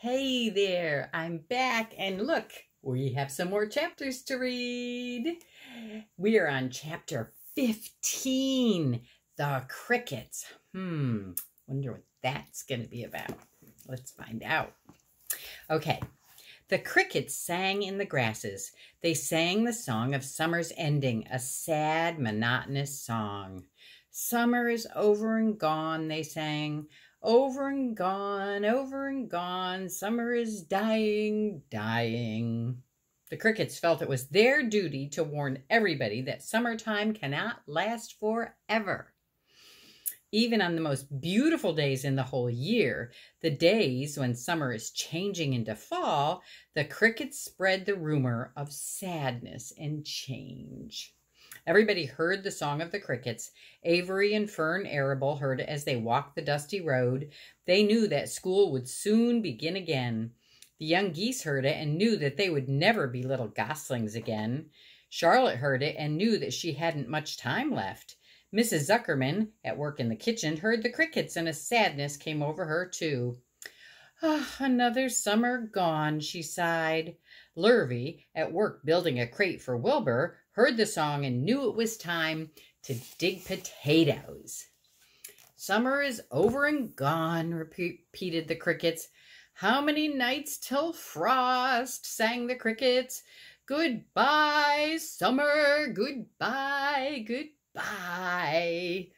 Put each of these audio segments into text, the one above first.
Hey there, I'm back, and look, we have some more chapters to read. We are on chapter 15, The Crickets. Wonder what that's going to be about. Let's find out. Okay, the crickets sang in the grasses. They sang the song of summer's ending, a sad, monotonous song. Summer is over and gone, they sang. Over and gone, summer is dying, dying. The crickets felt it was their duty to warn everybody that summertime cannot last forever. Even on the most beautiful days in the whole year, the days when summer is changing into fall, the crickets spread the rumor of sadness and change. Everybody heard the song of the crickets. Avery and Fern Arable heard it as they walked the dusty road. They knew that school would soon begin again. The young geese heard it and knew that they would never be little goslings again. Charlotte heard it and knew that she hadn't much time left. Mrs. Zuckerman, at work in the kitchen, heard the crickets, and a sadness came over her too. Another summer gone, she sighed. Lurvy, at work building a crate for Wilbur, heard the song and knew it was time to dig potatoes. Summer is over and gone, repeated the crickets. How many nights till frost, sang the crickets. Goodbye, summer, goodbye, goodbye.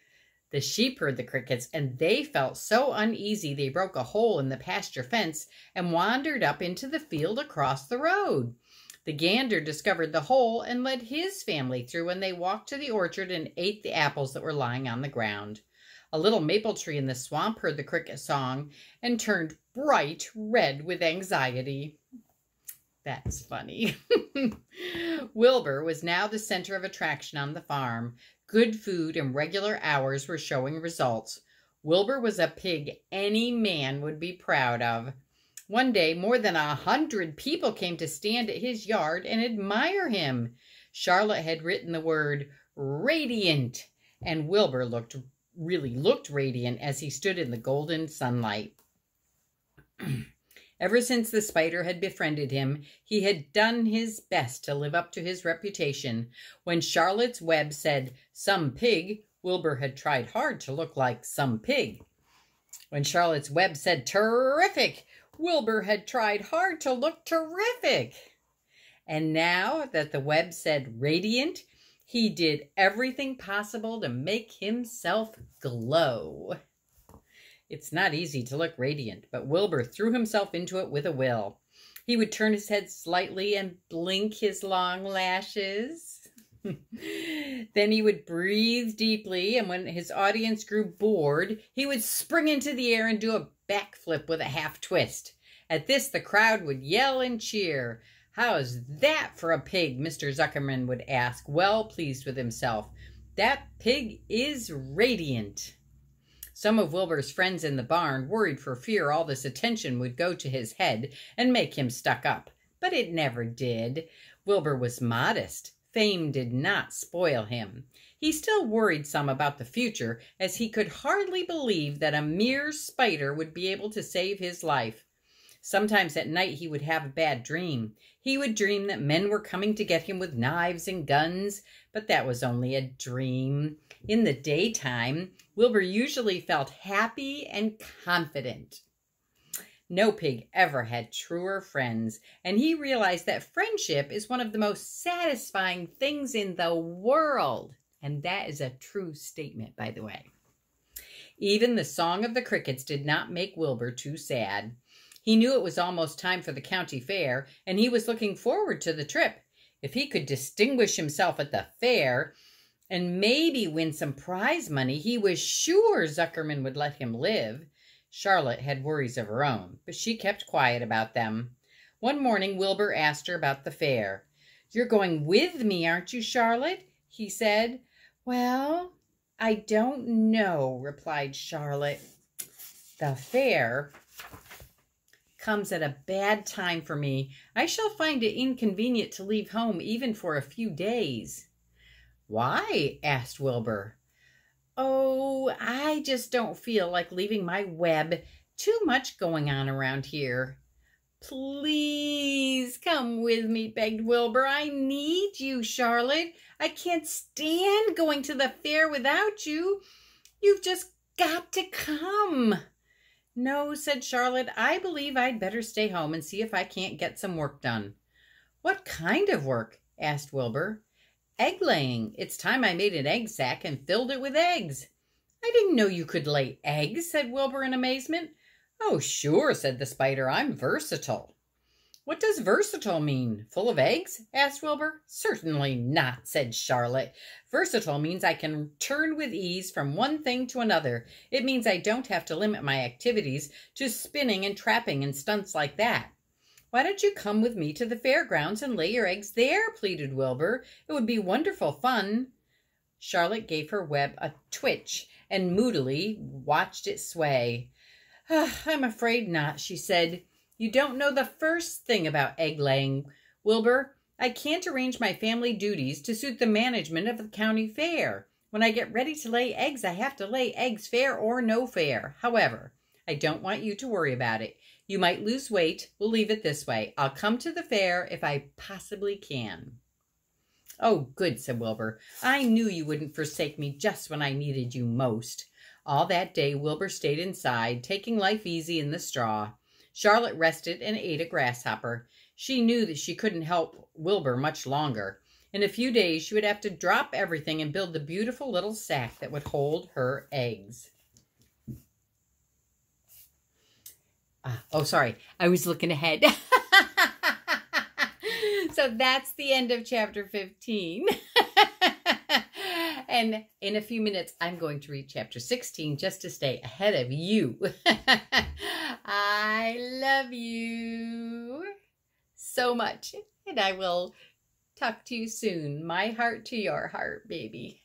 The sheep heard the crickets, and they felt so uneasy they broke a hole in the pasture fence and wandered up into the field across the road. The gander discovered the hole and led his family through, and they walked to the orchard and ate the apples that were lying on the ground. A little maple tree in the swamp heard the cricket song and turned bright red with anxiety. That's funny. Wilbur was now the center of attraction on the farm. Good food and regular hours were showing results. Wilbur was a pig any man would be proud of. One day, more than 100 people came to stand at his yard and admire him. Charlotte had written the word radiant, and Wilbur really looked radiant as he stood in the golden sunlight. Ever since the spider had befriended him, he had done his best to live up to his reputation. When Charlotte's Web said, "Some pig," Wilbur had tried hard to look like some pig. When Charlotte's Web said, "Terrific," Wilbur had tried hard to look terrific. And now that the Web said radiant, he did everything possible to make himself glow. It's not easy to look radiant, but Wilbur threw himself into it with a will. He would turn his head slightly and blink his long lashes. Then he would breathe deeply, and when his audience grew bored, he would spring into the air and do a backflip with a half twist. At this, the crowd would yell and cheer. "How's that for a pig?" Mr. Zuckerman would ask, well pleased with himself. "That pig is radiant." Some of Wilbur's friends in the barn worried for fear all this attention would go to his head and make him stuck up. But it never did. Wilbur was modest. Fame did not spoil him. He still worried some about the future, as he could hardly believe that a mere spider would be able to save his life. Sometimes at night he would have a bad dream. He would dream that men were coming to get him with knives and guns, but that was only a dream. In the daytime, Wilbur usually felt happy and confident. No pig ever had truer friends, and he realized that friendship is one of the most satisfying things in the world. And that is a true statement, by the way. Even the song of the crickets did not make Wilbur too sad. He knew it was almost time for the county fair, and he was looking forward to the trip. If he could distinguish himself at the fair and maybe win some prize money, he was sure Zuckerman would let him live. Charlotte had worries of her own, but she kept quiet about them. One morning, Wilbur asked her about the fair. "You're going with me, aren't you, Charlotte?" he said. "Well, I don't know," replied Charlotte. "The fair comes at a bad time for me. I shall find it inconvenient to leave home even for a few days." "Why?" asked Wilbur. "Oh, I just don't feel like leaving my web. Too much going on around here." Please come with me, begged Wilbur. I need you, Charlotte. I can't stand going to the fair without you. You've just got to come. No, said Charlotte. I believe I'd better stay home and see if I can't get some work done. What kind of work? Asked Wilbur. Egg laying. It's time I made an egg sack and filled it with eggs. I didn't know you could lay eggs, said Wilbur in amazement. Oh, sure, said the spider. I'm versatile. What does versatile mean? Full of eggs? Asked Wilbur. Certainly not, said Charlotte. Versatile means I can turn with ease from one thing to another. It means I don't have to limit my activities to spinning and trapping and stunts like that. Why don't you come with me to the fairgrounds and lay your eggs there, pleaded Wilbur. It would be wonderful fun. Charlotte gave her web a twitch and moodily watched it sway. I'm afraid not, she said. You don't know the first thing about egg laying, Wilbur. I can't arrange my family duties to suit the management of the county fair. When I get ready to lay eggs, I have to lay eggs fair or no fair. However, I don't want you to worry about it. You might lose weight. We'll leave it this way. I'll come to the fair if I possibly can. Oh, good, said Wilbur. I knew you wouldn't forsake me just when I needed you most. All that day, Wilbur stayed inside, taking life easy in the straw. Charlotte rested and ate a grasshopper. She knew that she couldn't help Wilbur much longer. In a few days, she would have to drop everything and build the beautiful little sack that would hold her eggs. Sorry. I was looking ahead. So that's the end of chapter 15. And in a few minutes, I'm going to read chapter 16 just to stay ahead of you. I love you so much. And I will talk to you soon. My heart to your heart, baby.